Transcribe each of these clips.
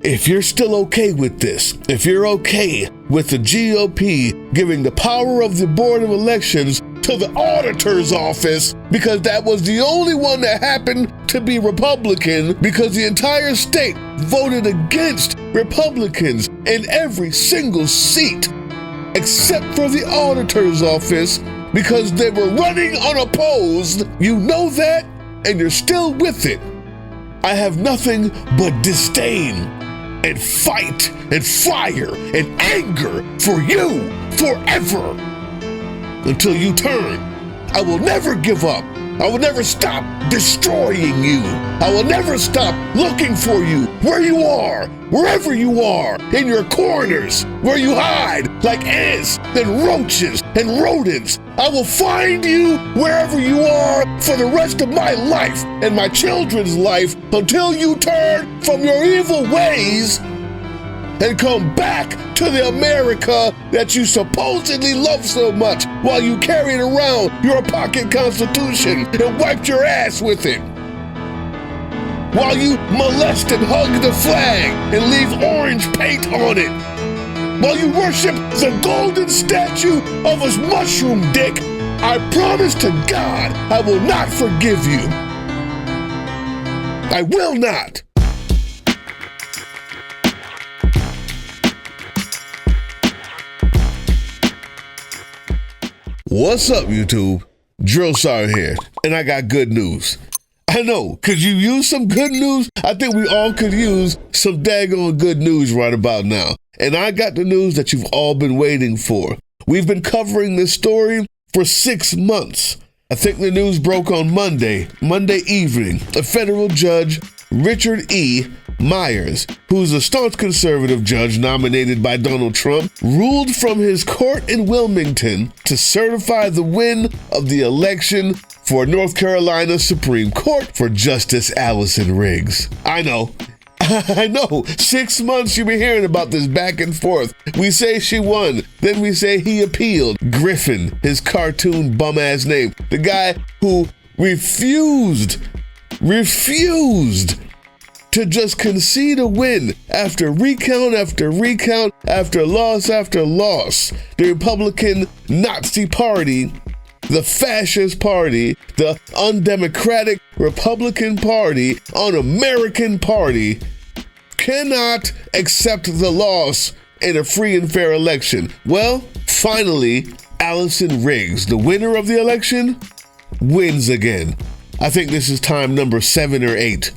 if you're still okay with this, if you're okay with the GOP giving the power of the Board of Elections to the auditor's office, because that was the only one that happened to be Republican, because the entire state voted against Republicans in every single seat, except for the auditor's office, because they were running unopposed. You know that, and you're still with it. I have nothing but disdain and fight and fire and anger for you forever until you turn. I will never give up. I will never stop destroying you. I will never stop looking for you where you are, wherever you are, in your corners, where you hide like ants and roaches and rodents. I will find you wherever you are for the rest of my life and my children's life until you turn from your evil ways and come back to the America that you supposedly love so much while you carried around your pocket constitution and wiped your ass with it. While you molest and hug the flag and leave orange paint on it. While you worship the golden statue of his mushroom dick, I promise to God I will not forgive you. I will not. What's up, YouTube? Drill Sergeant here, and I got good news. I know, could you use some good news? I think we all could use some daggone good news right about now. And I got the news that you've all been waiting for. We've been covering this story for 6 months. I think the news broke on Monday evening. A federal judge, Richard E. Myers, who's a staunch conservative judge nominated by Donald Trump, ruled from his court in Wilmington to certify the win of the election for North Carolina Supreme Court for Justice Allison Riggs. I know. 6 months you've been hearing about this back and forth. We say she won, then we say he appealed. Griffin, his cartoon bum-ass name, the guy who refused to just concede a win after recount after recount, after loss after loss. The Republican Nazi Party, the fascist party, the undemocratic Republican Party, un-American party, cannot accept the loss in a free and fair election. Well, finally, Allison Riggs, the winner of the election, wins again. I think this is time number 7 or 8.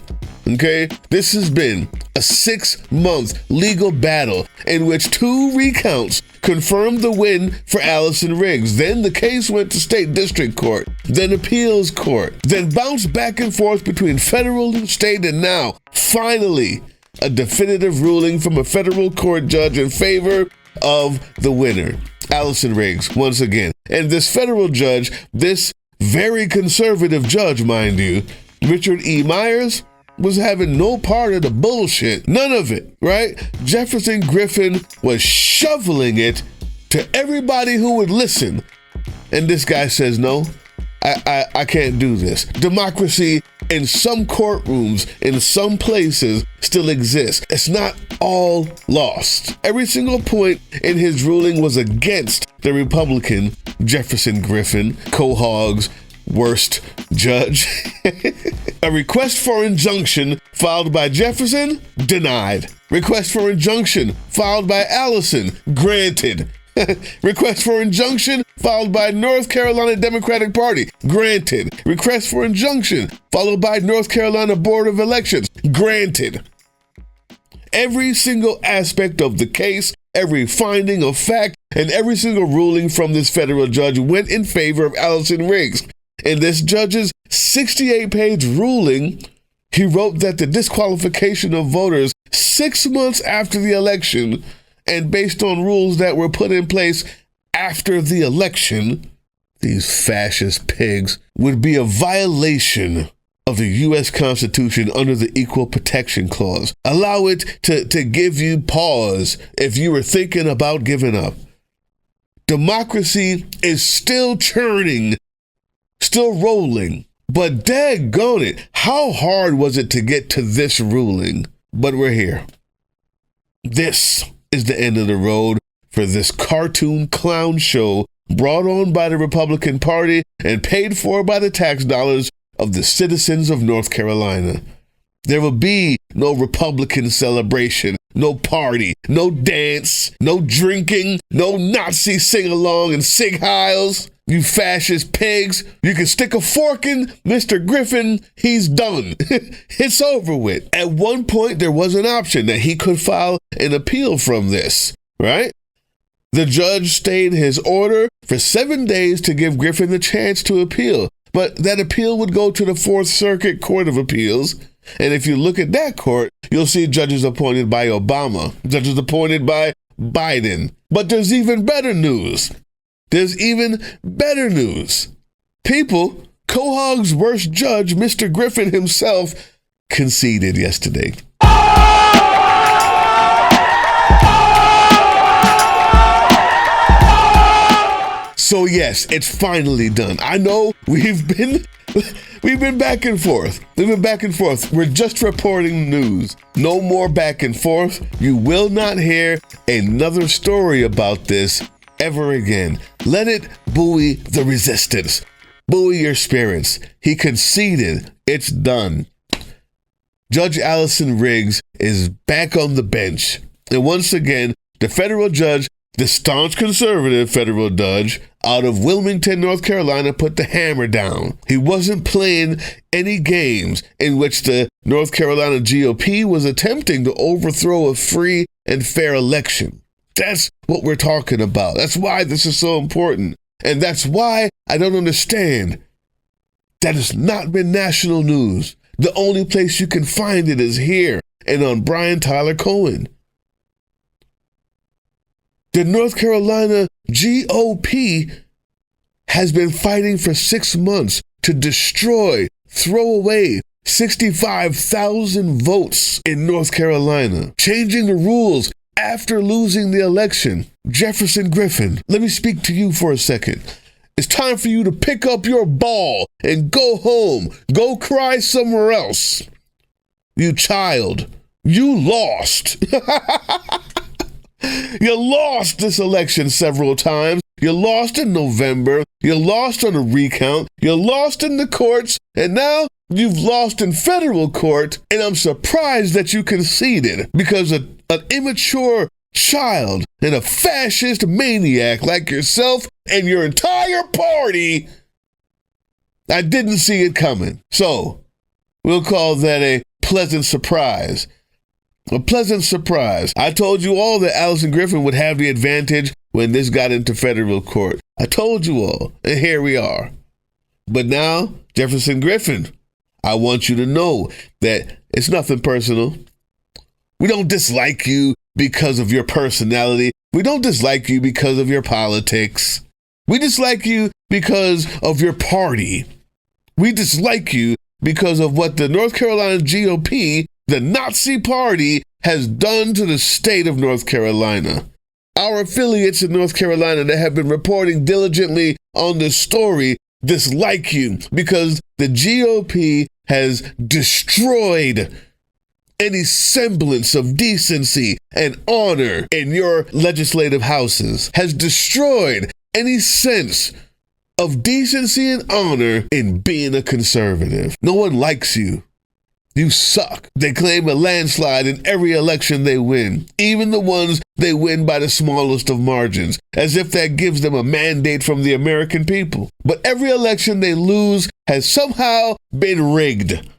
Okay? This has been a 6-month legal battle in which 2 recounts confirmed the win for Allison Riggs. Then the case went to state district court, then appeals court, then bounced back and forth between federal and state, and now, finally, a definitive ruling from a federal court judge in favor of the winner, Allison Riggs, once again. And this federal judge, this very conservative judge, mind you, Richard E. Myers, was having no part of the bullshit. None of it, right? Jefferson Griffin was shoveling it to everybody who would listen. And this guy says, no, I can't do this. Democracy in some courtrooms, in some places, still exists. It's not all lost. Every single point in his ruling was against the Republican Jefferson Griffin, Quahog's worst judge. A request for injunction filed by Jefferson, denied. Request for injunction filed by Allison, granted. Request for injunction filed by North Carolina Democratic Party, granted. Request for injunction followed by North Carolina Board of Elections, granted. Every single aspect of the case, every finding of fact, and every single ruling from this federal judge went in favor of Allison Riggs. In this judge's 68-page ruling, he wrote that the disqualification of voters 6 months after the election and based on rules that were put in place after the election, these fascist pigs, would be a violation of the U.S. Constitution under the Equal Protection Clause. Allow it to give you pause if you were thinking about giving up. Democracy is still churning, still rolling. But daggone it, how hard was it to get to this ruling? But we're here. This is the end of the road for this cartoon clown show brought on by the Republican Party and paid for by the tax dollars of the citizens of North Carolina. There will be no Republican celebration, no party, no dance, no drinking, no Nazi sing-along and sig-heils. You fascist pigs, you can stick a fork in Mr. Griffin, he's done. It's over with. At one point, there was an option that he could file an appeal from this, right? The judge stayed his order for 7 days to give Griffin the chance to appeal, but that appeal would go to the Fourth Circuit Court of Appeals. And if you look at that court, you'll see judges appointed by Obama, judges appointed by Biden. But there's even better news. People, Quahog's worst judge, Mr. Griffin himself, conceded yesterday. So yes, it's finally done. I know we've been back and forth. We're just reporting news. No more back and forth. You will not hear another story about this ever again. Let it buoy the resistance. Buoy your spirits. He conceded. It's done. Judge Allison Riggs is back on the bench. And once again, the federal judge, the staunch conservative federal judge out of Wilmington, North Carolina, put the hammer down. He wasn't playing any games in which the North Carolina GOP was attempting to overthrow a free and fair election. That's what we're talking about. That's why this is so important. And that's why I don't understand that it's not been national news. The only place you can find it is here and on Brian Tyler Cohen. The North Carolina GOP has been fighting for 6 months to throw away 65,000 votes in North Carolina, changing the rules after losing the election. Jefferson Griffin, let me speak to you for a second. It's time for you to pick up your ball and go home. Go cry somewhere else. You child, you lost. You lost this election several times. You lost in November. You lost on a recount. You lost in the courts. And now you've lost in federal court. And I'm surprised that you conceded because an immature child and a fascist maniac like yourself and your entire party, I didn't see it coming. So we'll call that a pleasant surprise. A pleasant surprise. I told you all that Allison Griffin would have the advantage when this got into federal court. I told you all, and here we are. But now, Jefferson Griffin, I want you to know that it's nothing personal. We don't dislike you because of your personality. We don't dislike you because of your politics. We dislike you because of your party. We dislike you because of what the North Carolina GOP, the Nazi party, has done to the state of North Carolina. Our affiliates in North Carolina that have been reporting diligently on this story dislike you because the GOP has destroyed any semblance of decency and honor in your legislative houses, has destroyed any sense of decency and honor in being a conservative. No one likes you. You suck. They claim a landslide in every election they win, even the ones they win by the smallest of margins, as if that gives them a mandate from the American people. But every election they lose has somehow been rigged.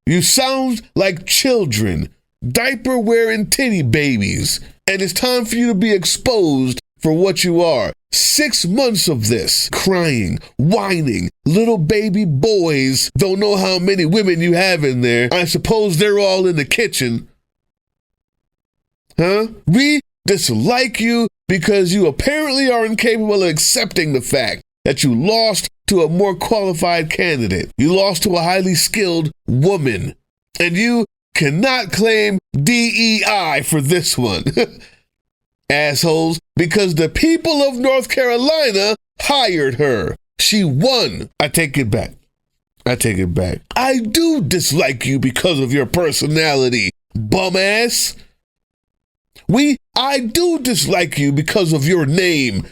You sound like children, diaper-wearing titty babies, and it's time for you to be exposed for what you are. 6 months of this, crying, whining, little baby boys, don't know how many women you have in there. I suppose they're all in the kitchen. Huh? We dislike you because you apparently are incapable of accepting the fact that you lost to a more qualified candidate. You lost to a highly skilled woman, and you cannot claim DEI for this one. Assholes, because the people of North Carolina hired her. She won. I take it back. I do dislike you because of your personality, bum ass. I do dislike you because of your name,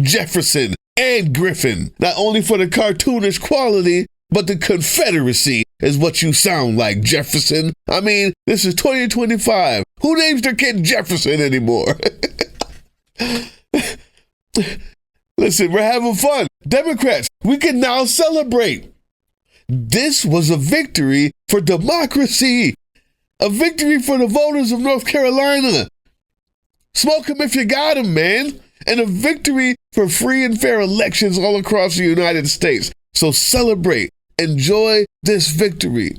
Jefferson and Griffin. Not only for the cartoonish quality, but the Confederacy is what you sound like, Jefferson. I mean, this is 2025. Who names their kid Jefferson anymore? Listen, we're having fun. Democrats, we can now celebrate. This was a victory for democracy. A victory for the voters of North Carolina. Smoke them if you got them, man. And a victory for free and fair elections all across the United States. So celebrate. Enjoy this victory.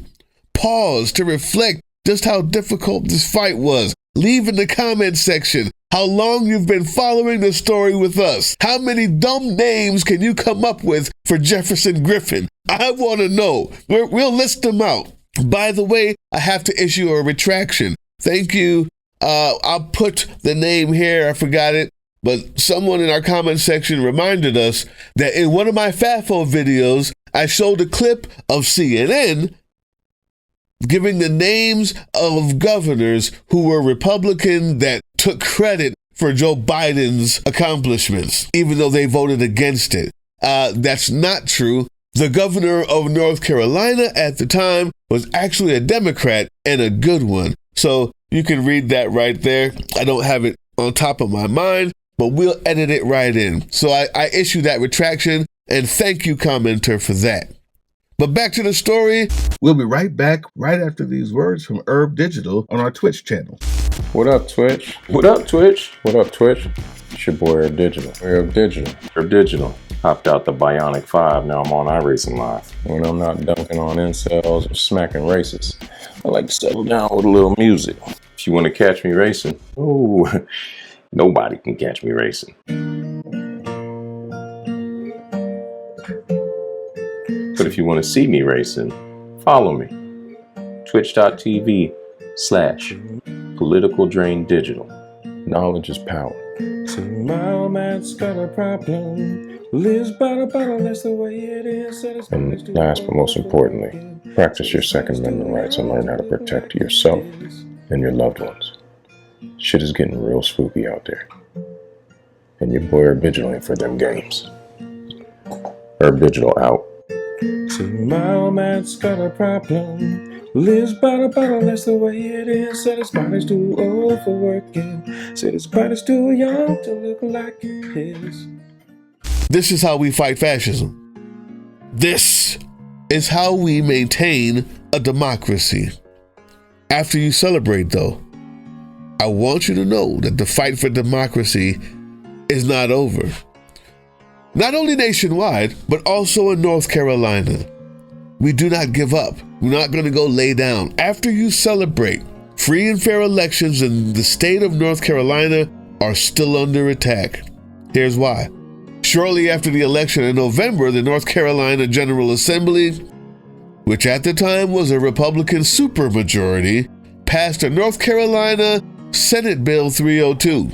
Pause to reflect just how difficult this fight was. Leave in the comment section how long you've been following the story with us. How many dumb names can you come up with for Jefferson Griffin? I want to know. We'll list them out. By the way, I have to issue a retraction. Thank you. I'll put the name here. I forgot it. But someone in our comment section reminded us that in one of my FAFO videos, I showed a clip of CNN giving the names of governors who were Republican that took credit for Joe Biden's accomplishments, even though they voted against it. That's not true. The governor of North Carolina at the time was actually a Democrat and a good one. So you can read that right there. I don't have it on top of my mind, but we'll edit it right in. So I issue that retraction, and thank you, commenter, for that. But back to the story. We'll be right back right after these words from Herb Digital on our Twitch channel. What up, Twitch? What up, Twitch? What up, Twitch? It's your boy Herb Digital. Herb Digital. Herb Digital. Hopped out the Bionic 5, now I'm on iRacing Live. When I'm not dunking on incels or smacking racists, I like to settle down with a little music. If you want to catch me racing, ooh, nobody can catch me racing. But if you want to see me racing, follow me. Twitch.tv/politicaldraindigital. Knowledge is power. See, my old man's got a problem. Lives by the bottle, that's the way it is. And last but most importantly, practice your Second Amendment rights and learn how to protect yourself and your loved ones. Shit is getting real spooky out there. And your boy Herb Digital ain't for them games. Herb Digital out. See, my old man's got a problem. Lives by the bottle, that's the way it is. Said his body's too old for working. Said his body's too young to look like his. This is how we fight fascism. This is how we maintain a democracy. After you celebrate, though, I want you to know that the fight for democracy is not over. Not only nationwide, but also in North Carolina. We do not give up. We're not going to go lay down. After you celebrate, free and fair elections in the state of North Carolina are still under attack. Here's why. Shortly after the election in November, the North Carolina General Assembly, which at the time was a Republican supermajority, passed a North Carolina Senate Bill 302.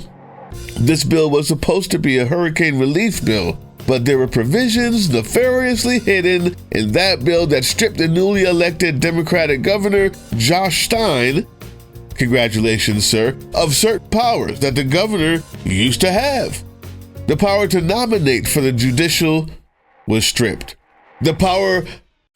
This bill was supposed to be a hurricane relief bill, but there were provisions nefariously hidden in that bill that stripped the newly elected Democratic governor, Josh Stein, congratulations, sir, of certain powers that the governor used to have. The power to nominate for the judicial was stripped. The power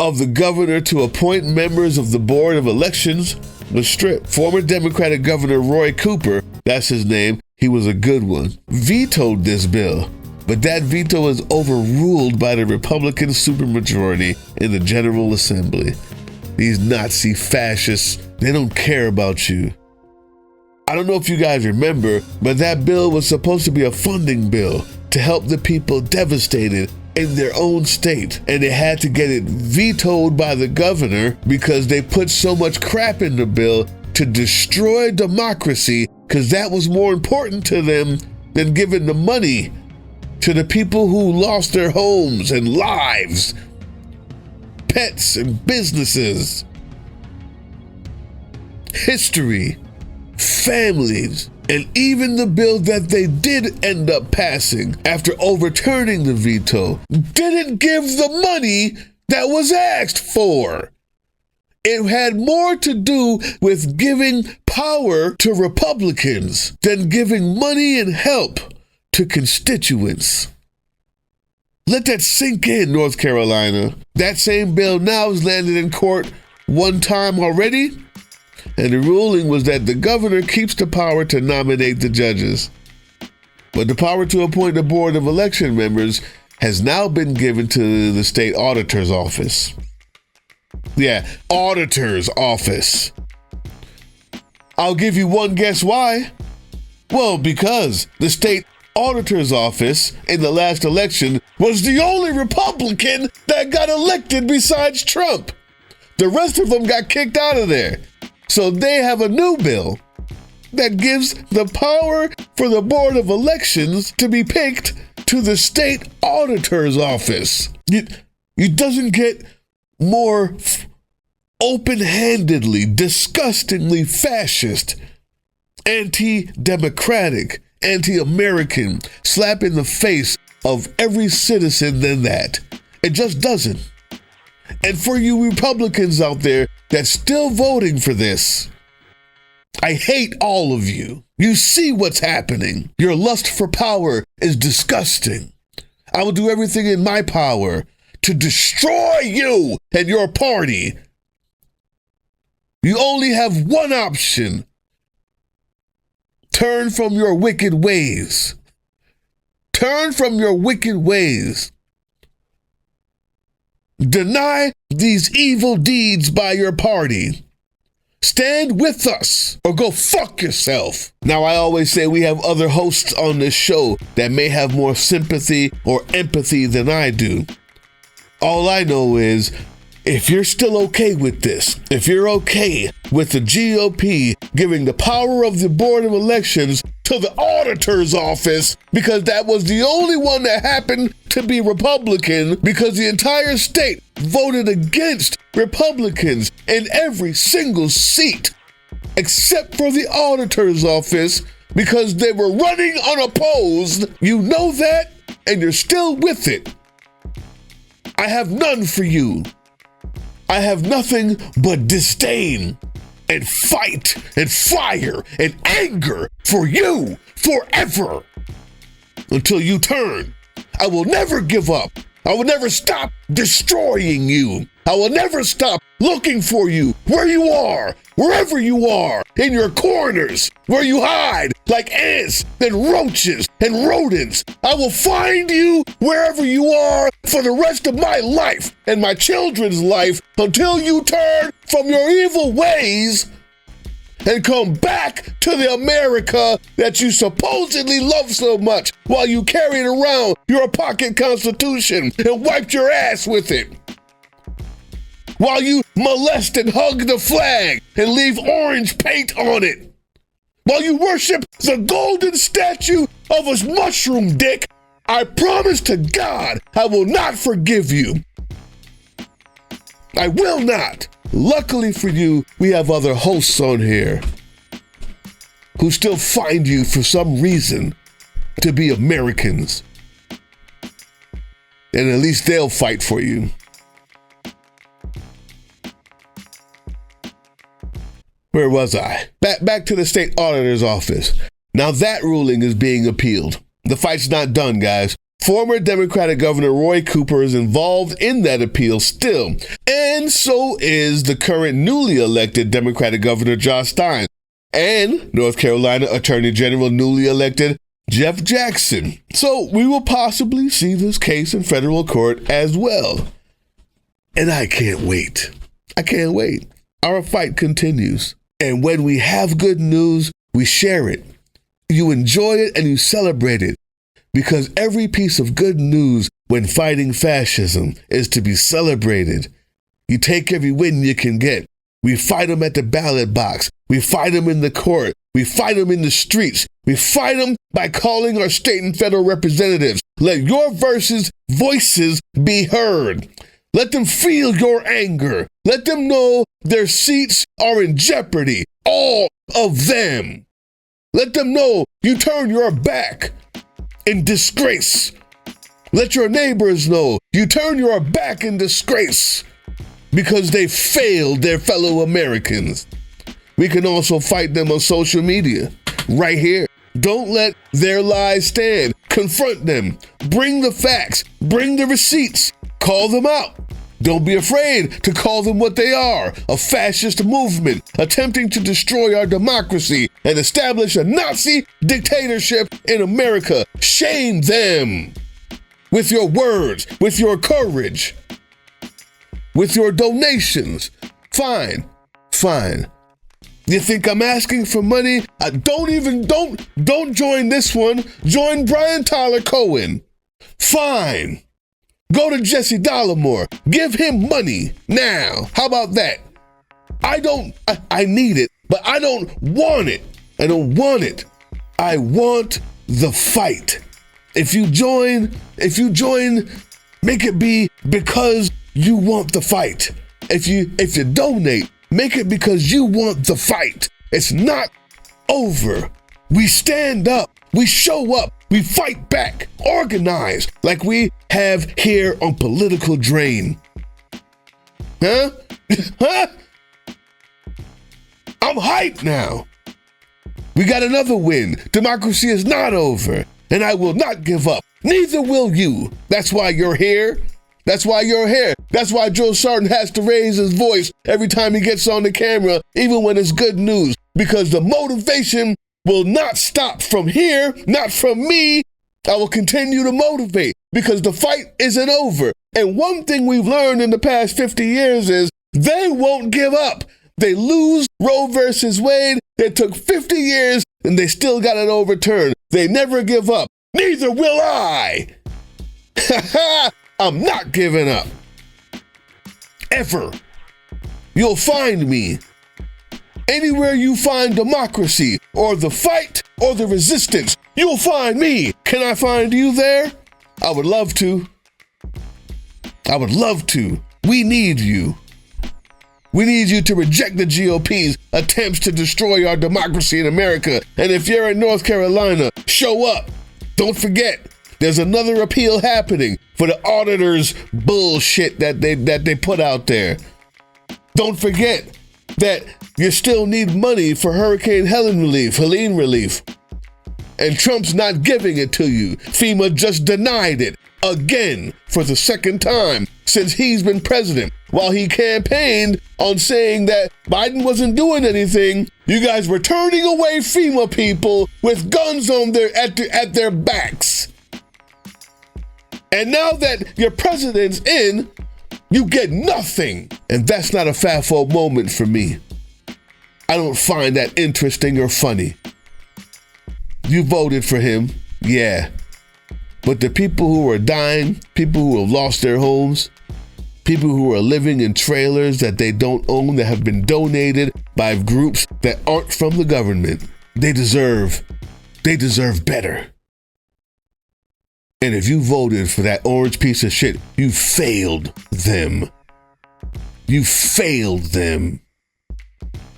of the governor to appoint members of the Board of Elections was stripped. Former Democratic Governor Roy Cooper, that's his name, he was a good one, vetoed this bill. But that veto is overruled by the Republican supermajority in the General Assembly. These Nazi fascists, they don't care about you. I don't know if you guys remember, but that bill was supposed to be a funding bill to help the people devastated in their own state. And they had to get it vetoed by the governor because they put so much crap in the bill to destroy democracy, because that was more important to them than giving the money to the people who lost their homes and lives, pets and businesses, history, families, and even the bill that they did end up passing after overturning the veto didn't give the money that was asked for. It had more to do with giving power to Republicans than giving money and help to constituents. Let that sink in, North Carolina. That same bill now has landed in court one time already, and the ruling was that the governor keeps the power to nominate the judges. But the power to appoint the board of election members has now been given to the state auditor's office. Yeah, auditor's office. I'll give you one guess why. Well, because the state auditor's office in the last election was the only Republican that got elected besides Trump. The rest of them got kicked out of there. So they have a new bill that gives the power for the Board of Elections to be picked to the state auditor's office. It doesn't get more open-handedly, disgustingly fascist, anti-democratic, anti-American, slap in the face of every citizen than that. It just doesn't. And for you Republicans out there that's still voting for this, I hate all of you. You see what's happening. Your lust for power is disgusting. I will do everything in my power to destroy you and your party. You only have one option. Turn from your wicked ways. Turn from your wicked ways. Deny these evil deeds by your party. Stand with us or go fuck yourself. Now, I always say we have other hosts on this show that may have more sympathy or empathy than I do. All I know is, if you're still okay with this, if you're okay with the GOP giving the power of the Board of Elections to the auditor's office, because that was the only one that happened to be Republican, because the entire state voted against Republicans in every single seat, except for the auditor's office, because they were running unopposed. You know that, and you're still with it. I have none for you. I have nothing but disdain and fight and fire and anger for you forever until you turn. I will never give up. I will never stop destroying you. I will never stop looking for you where you are, wherever you are, in your corners, where you hide like ants and roaches and rodents. I will find you wherever you are for the rest of my life and my children's life until you turn from your evil ways and come back to the America that you supposedly love so much while you carried around your pocket constitution and wiped your ass with it. While you molest and hug the flag and leave orange paint on it. While you worship the golden statue of a mushroom dick, I promise to God I will not forgive you. I will not. Luckily for you, we have other hosts on here who still find you for some reason to be Americans. And at least they'll fight for you. Where was I? Back to the state auditor's office. Now that ruling is being appealed. The fight's not done, guys. Former Democratic Governor Roy Cooper is involved in that appeal still, and so is the current newly elected Democratic Governor Josh Stein, and North Carolina Attorney General newly elected Jeff Jackson. So we will possibly see this case in federal court as well. And I can't wait. I can't wait. Our fight continues. And when we have good news, we share it. You enjoy it and you celebrate it. Because every piece of good news when fighting fascism is to be celebrated. You take every win you can get. We fight them at the ballot box. We fight them in the court. We fight them in the streets. We fight them by calling our state and federal representatives. Let your voices be heard. Let them feel your anger. Let them know their seats are in jeopardy. All of them. Let them know you turn your back in disgrace. Let your neighbors know you turn your back in disgrace. because they failed their fellow Americans. We can also fight them on social media, right here. Don't let their lies stand. Confront them. Bring the facts. Bring the receipts. Call them out. Don't be afraid to call them what they are, a fascist movement attempting to destroy our democracy and establish a Nazi dictatorship in America. Shame them with your words, with your courage, with your donations. Fine. You think I'm asking for money? Don't join this one. Join Brian Tyler Cohen. Fine. Go to Jesse Dollamore. Give him money now. How about that? I need it, but I don't want it. I don't want it. I want the fight. If you join, make it be because you want the fight. If you donate, make it because you want the fight. It's not over. We stand up. We show up. We fight back. Organize like we have here on Political Drain. Huh? I'm hyped now. We got another win. Democracy is not over, and I will not give up. Neither will you. That's why you're here. That's why you're here. That's why Joe Sarton has to raise his voice every time he gets on the camera, even when it's good news, because the motivation will not stop from here, not from me. I will continue to motivate because the fight isn't over. And one thing we've learned in the past 50 years is they won't give up. They lose Roe versus Wade. It took 50 years and they still got it overturned. They never give up. Neither will I. I'm not giving up. Ever. You'll find me anywhere you find democracy or the fight or the resistance. You'll find me. Can I find you there? I would love to. I would love to. We need you. We need you to reject the GOP's attempts to destroy our democracy in America. And if you're in North Carolina, show up. Don't forget, there's another appeal happening for the auditors' bullshit that they put out there. Don't forget that you still need money for Hurricane Helene relief. And Trump's not giving it to you. FEMA just denied it again for the second time since he's been president. While he campaigned on saying that Biden wasn't doing anything, you guys were turning away FEMA people with guns on at their backs. And now that your president's in, you get nothing. And that's not a FAFO moment for me. I don't find that interesting or funny. You voted for him, yeah. But the people who are dying, people who have lost their homes, people who are living in trailers that they don't own, that have been donated by groups that aren't from the government, they deserve better. And if you voted for that orange piece of shit, you failed them. You failed them.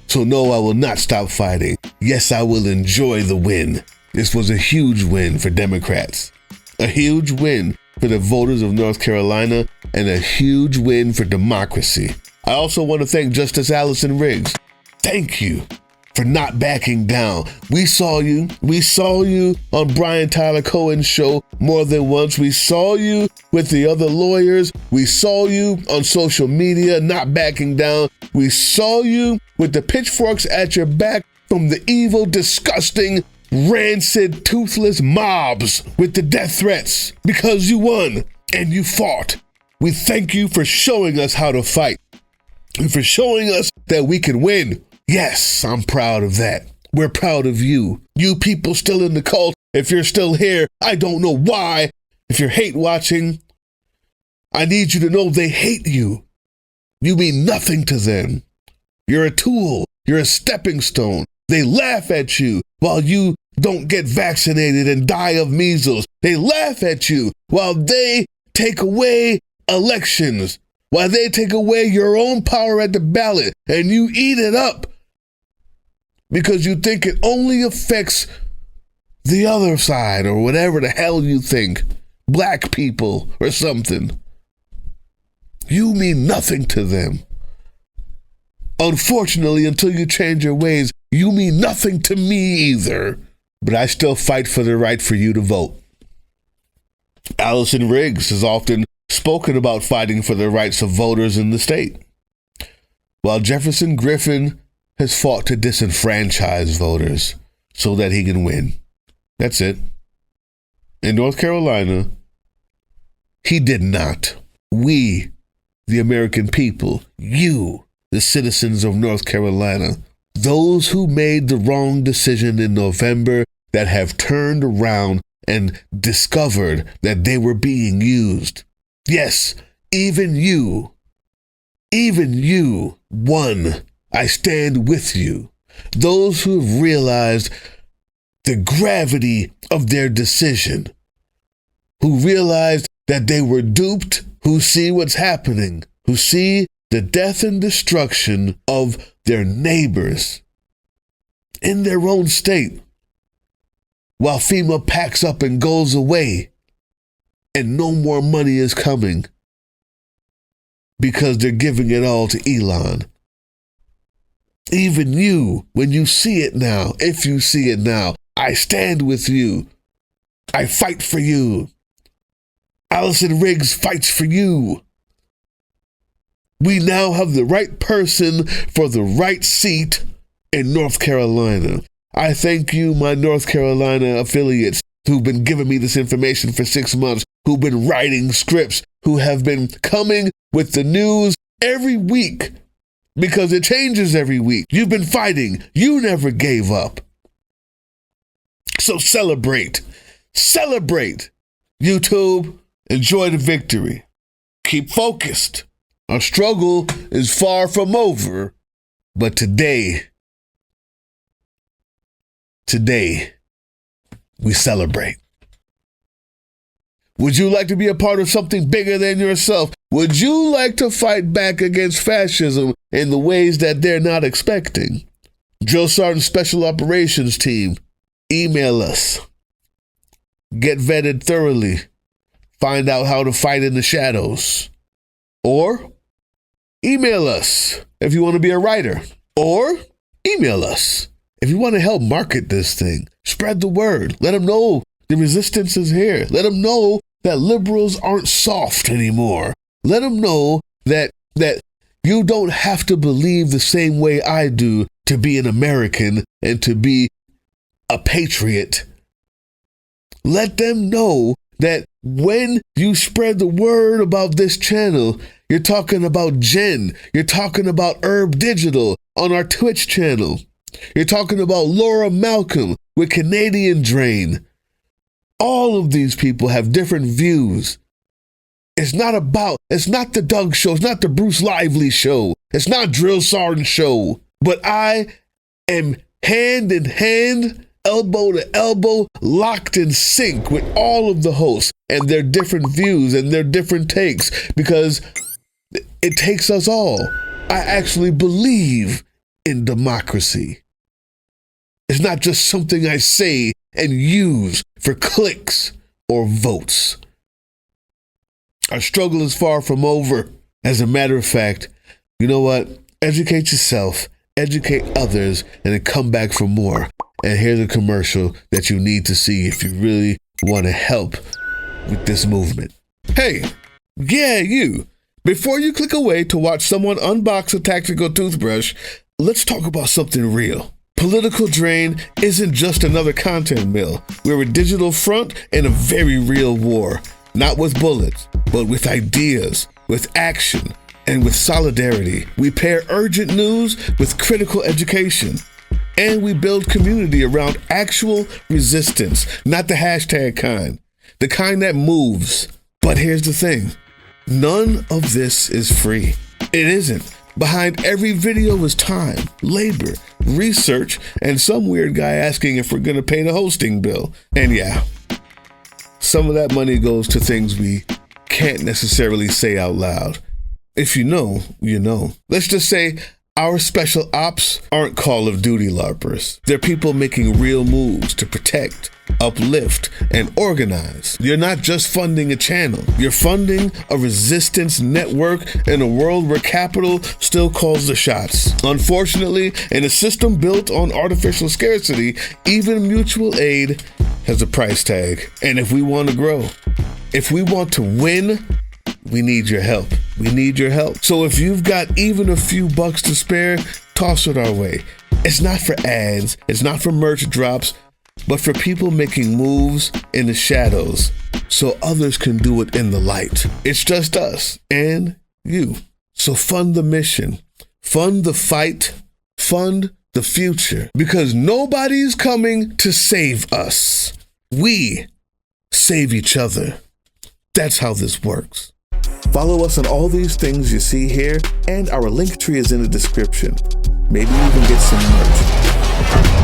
So no, I will not stop fighting. Yes, I will enjoy the win. This was a huge win for Democrats. A huge win for the voters of North Carolina and a huge win for democracy. I also want to thank Justice Allison Riggs. Thank you for not backing down. We saw you on Brian Tyler Cohen's show more than once. We saw you with the other lawyers. We saw you on social media not backing down. We saw you with the pitchforks at your back from the evil, disgusting, rancid, toothless mobs with the death threats because you won and you fought. We thank you for showing us how to fight and for showing us that we can win. Yes, I'm proud of that. We're proud of you. You people still in the cult, if you're still here, I don't know why. If you're hate watching, I need you to know they hate you. You mean nothing to them. You're a tool. You're a stepping stone. They laugh at you while you don't get vaccinated and die of measles. They laugh at you while they take away elections, while they take away your own power at the ballot, and you eat it up because you think it only affects the other side or whatever the hell you think, black people or something. you mean nothing to them. Unfortunately, until you change your ways, you mean nothing to me either. But I still fight for the right for you to vote. Allison Riggs has often spoken about fighting for the rights of voters in the state, while Jefferson Griffin has fought to disenfranchise voters so that he can win. That's it. In North Carolina, he did not. We, the American people, you, the citizens of North Carolina, those who made the wrong decision in November that have turned around and discovered that they were being used. Yes, even you, one, I stand with you. Those who have realized the gravity of their decision, who realized that they were duped, who see what's happening, who see the death and destruction of their neighbors in their own state, while FEMA packs up and goes away and no more money is coming because they're giving it all to Elon. Even you, when you see it now, if you see it now, I stand with you. I fight for you. Allison Riggs fights for you. We now have the right person for the right seat in North Carolina. I thank you, my North Carolina affiliates, who've been giving me this information for 6 months, who've been writing scripts, who have been coming with the news every week, because it changes every week. You've been fighting. You never gave up. So celebrate. Celebrate. YouTube, enjoy the victory. Keep focused. Our struggle is far from over, but today, we celebrate. Would you like to be a part of something bigger than yourself? Would you like to fight back against fascism in the ways that they're not expecting? Drill Sergeant Special Operations Team, email us. Get vetted thoroughly. Find out how to fight in the shadows. Or email us if you want to be a writer. Or email us if you want to help market this thing. Spread the word. Let them know the resistance is here. Let them know that liberals aren't soft anymore. Let them know that you don't have to believe the same way I do to be an American and to be a patriot. Let them know that when you spread the word about this channel, you're talking about Jen, you're talking about Herb Digital on our Twitch channel. You're talking about Laura Malcolm with Canadian Drain. All of these people have different views. It's not the Doug Show. It's not the Bruce Lively Show. It's not Drill Sergeant Show. But I am hand in hand, elbow to elbow, locked in sync with all of the hosts and their different views and their different takes, because it takes us all. I actually believe in democracy. It's not just something I say and use for clicks or votes. Our struggle is far from over. As a matter of fact, you know what? Educate yourself, educate others, and then come back for more. And here's a commercial that you need to see if you really want to help with this movement. Hey, yeah, you. Before you click away to watch someone unbox a tactical toothbrush, let's talk about something real. Political Drain isn't just another content mill. We're a digital front in a very real war. Not with bullets, but with ideas, with action, and with solidarity. We pair urgent news with critical education. And we build community around actual resistance, not the hashtag kind. The kind that moves. But here's the thing. None of this is free. It isn't. Behind every video is time, labor, research, and some weird guy asking if we're going to pay the hosting bill. And yeah, some of that money goes to things we can't necessarily say out loud. If you know, you know. Let's just say our special ops aren't Call of Duty LARPers. They're people making real moves to protect uplift, and organize. You're not just funding a channel. You're funding a resistance network in a world where capital still calls the shots. Unfortunately, in a system built on artificial scarcity, even mutual aid has a price tag. And if we want to grow, if we want to win, we need your help. We need your help. So if you've got even a few bucks to spare, toss it our way. It's not for ads, it's not for merch drops, but for people making moves in the shadows so others can do it in the light. It's just us and you. So fund the mission, fund the fight, fund the future, because nobody's coming to save us. We save each other. That's how this works. Follow us on all these things you see here, and our link tree is in the description. Maybe even get some merch.